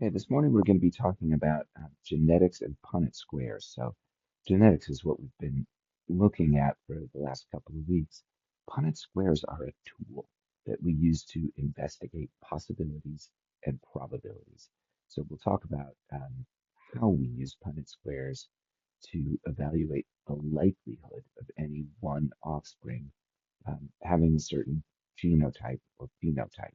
Okay, this morning we're going to be talking about genetics and Punnett squares. So, genetics is what we've been looking at for the last couple of weeks. Punnett squares are a tool that we use to investigate possibilities and probabilities. So, we'll talk about how we use Punnett squares to evaluate the likelihood of any one offspring having a certain genotype or phenotype.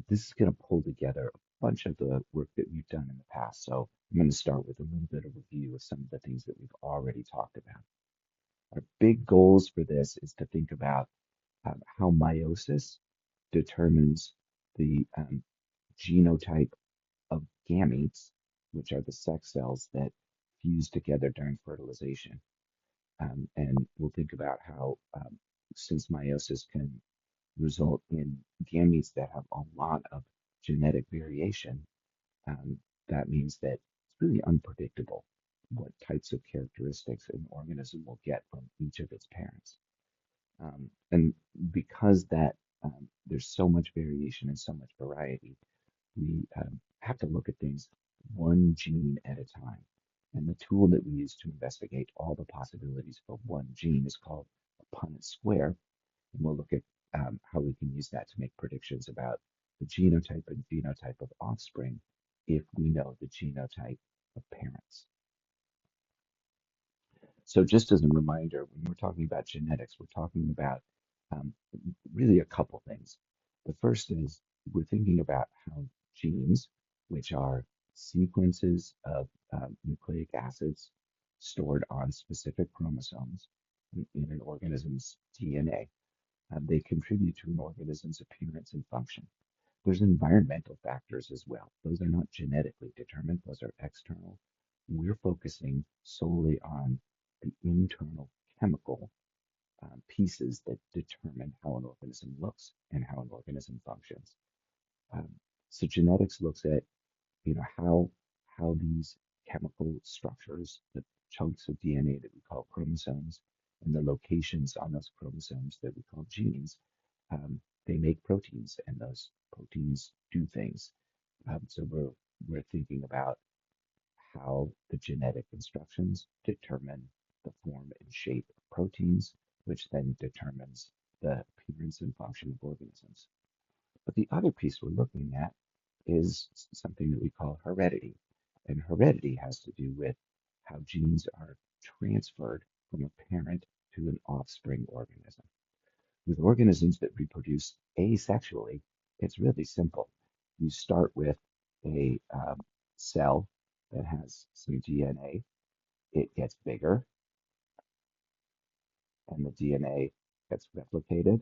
This is going to pull together a bunch of the work that we've done in the past. So I'm going to start with a little bit of review of some of the things that we've already talked about. Our big goals for this is to think about how meiosis determines the genotype of gametes, which are the sex cells that fuse together during fertilization. And we'll think about how, since meiosis can result in gametes that have a lot of genetic variation, um, that means that it's really unpredictable what types of characteristics an organism will get from each of its parents. And because that there's so much variation and so much variety, we have to look at things one gene at a time. And the tool that we use to investigate all the possibilities for one gene is called a Punnett square. And we'll look at how we can use that to make predictions about the genotype and phenotype of offspring if we know the genotype of parents. So just as a reminder, when we're talking about genetics, we're talking about um, really a couple things. The first is we're thinking about how genes, which are sequences of nucleic acids stored on specific chromosomes in an organism's DNA, they contribute to an organism's appearance and function. There's environmental factors as well. Those are not genetically determined, those are external. We're focusing solely on the internal chemical pieces that determine how an organism looks and how an organism functions. Um, so genetics looks at how these chemical structures, the chunks of DNA that we call chromosomes, and the locations on those chromosomes that we call genes, they make proteins, and those proteins do things. So we're thinking about how the genetic instructions determine the form and shape of proteins, which then determines the appearance and function of organisms. But the other piece we're looking at is something that we call heredity. And heredity has to do with how genes are transferred from a parent to an offspring organism. With organisms that reproduce asexually, it's really simple. You start with a cell that has some DNA, it gets bigger, and the DNA gets replicated,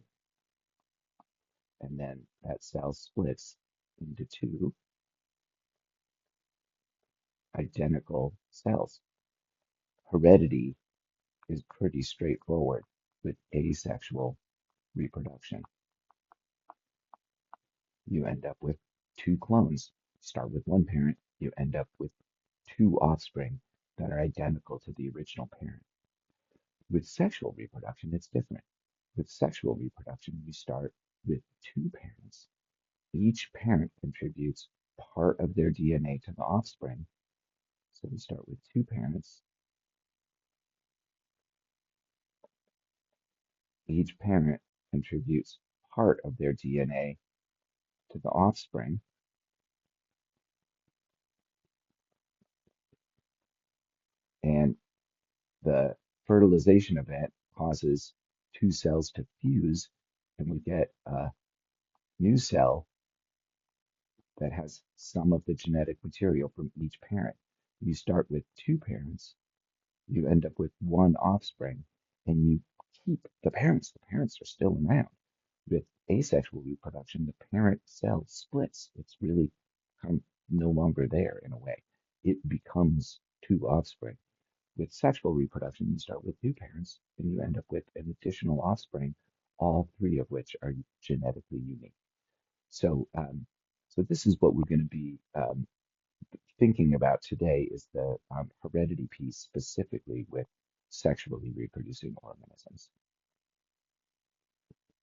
and then that cell splits into two identical cells. Heredity is pretty straightforward with asexual reproduction. You end up with two clones. Start with one parent, you end up with two offspring that are identical to the original parent. With sexual reproduction, it's different. With sexual reproduction, you start with two parents. Each parent contributes part of their DNA to the offspring. So we start with two parents. Each parent contributes part of their DNA to the offspring. And the fertilization event causes two cells to fuse, and we get a new cell that has some of the genetic material from each parent. You start with two parents, you end up with one offspring, and you keep the parents. The parents are still around. With asexual reproduction, the parent cell splits. It's really no longer there in a way. It becomes two offspring. With sexual reproduction, you start with two parents and you end up with an additional offspring, all three of which are genetically unique. So, so this is what we're going to be thinking about today is the heredity piece specifically with sexually reproducing organisms.